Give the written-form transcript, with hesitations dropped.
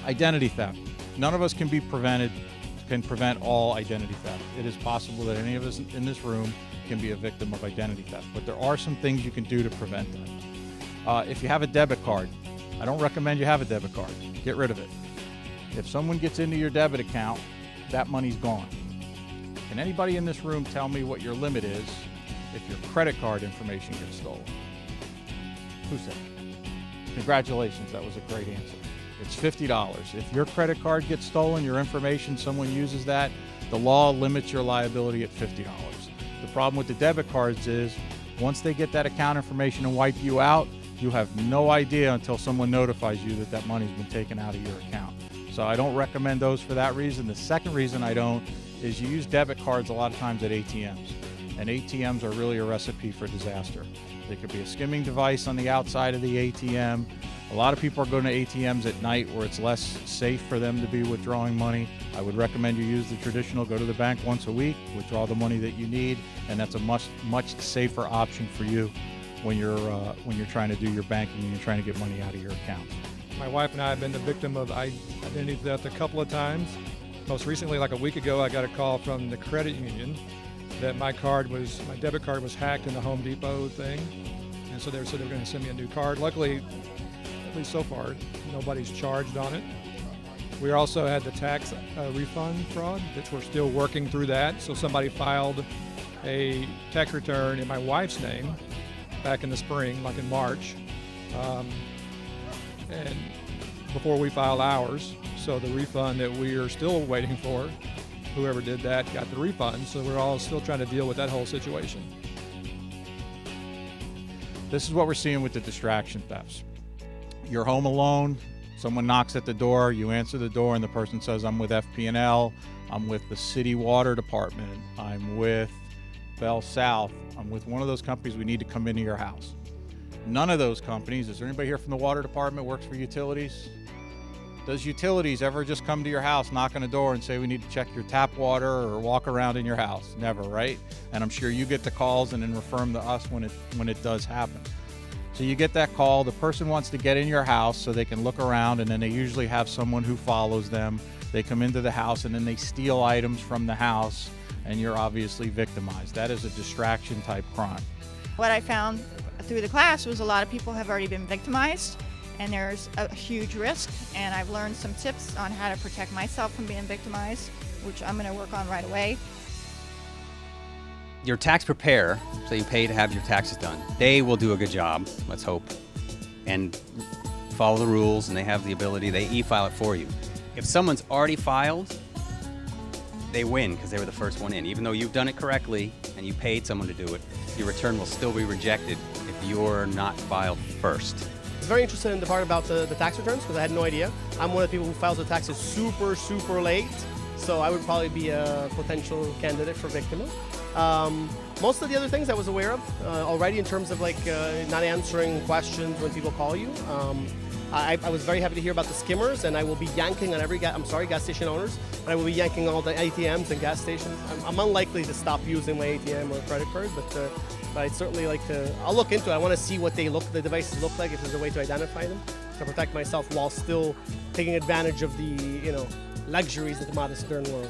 Identity theft. None of us can prevent all identity theft. It is possible that any of us in this room can be a victim of identity theft, but there are some things you can do to prevent that. If you have a debit card, I don't recommend you have a debit card. Get rid of it. If someone gets into your debit account, that money's gone. Can anybody in this room tell me what your limit is if your credit card information gets stolen? Who said? Congratulations, that was a great answer. It's $50. If your credit card gets stolen, your information, someone uses that, the law limits your liability at $50. The problem with the debit cards is once they get that account information and wipe you out, you have no idea until someone notifies you that that money's been taken out of your account. So I don't recommend those for that reason. The second reason I don't is you use debit cards a lot of times at ATMs, and ATMs are really a recipe for disaster. They could be a skimming device on the outside of the ATM. A lot of people are going to ATMs at night where it's less safe for them to be withdrawing money. I would recommend you use the traditional, go to the bank once a week, withdraw the money that you need, and that's a much safer option for you when you're trying to do your banking and you're trying to get money out of your accounts. My wife and I have been the victim of identity theft a couple of times. Most recently, like a week ago, I got a call from the credit union that my debit card was hacked in the Home Depot thing. And so they said they were going to send me a new card. Luckily, at least so far, nobody's charged on it. We also had the tax refund fraud, which we're still working through that. So somebody filed a tax return in my wife's name back in the spring, like in March, and before we filed ours. So the refund that we are still waiting for, whoever did that got the refund. So we're all still trying to deal with that whole situation. This is what we're seeing with the distraction thefts. You're home alone, someone knocks at the door, you answer the door, and the person says, I'm with FP&L, I'm with the city water department, I'm with Bell South, I'm with one of those companies, we need to come into your house. None of those companies, is there anybody here from the water department works for utilities? Does utilities ever just come to your house, knock on the door and say, we need to check your tap water or walk around in your house? Never, right? And I'm sure you get the calls and then refer them to us when it does happen. So you get that call, the person wants to get in your house so they can look around, and then they usually have someone who follows them. They come into the house and then they steal items from the house, and you're obviously victimized. That is a distraction type crime. What I found through the class was a lot of people have already been victimized, and there's a huge risk, and I've learned some tips on how to protect myself from being victimized, which I'm going to work on right away. Your tax preparer, so you pay to have your taxes done, they will do a good job, let's hope, and follow the rules, and they have the ability, they e-file it for you. If someone's already filed, they win because they were the first one in. Even though you've done it correctly and you paid someone to do it, your return will still be rejected if you're not filed first. I was very interested in the part about the tax returns because I had no idea. I'm one of the people who files the taxes super late, so I would probably be a potential candidate for victim. Most of the other things I was aware of already in terms of like not answering questions when people call you. I was very happy to hear about the skimmers, and I will be yanking on every gas station owners, but I will be yanking all the ATMs and gas stations. I'm unlikely to stop using my ATM or credit card, but I'd certainly like to, I'll look into it. I want to see what the devices look like, if there's a way to identify them, to protect myself while still taking advantage of the, luxuries of the modern world.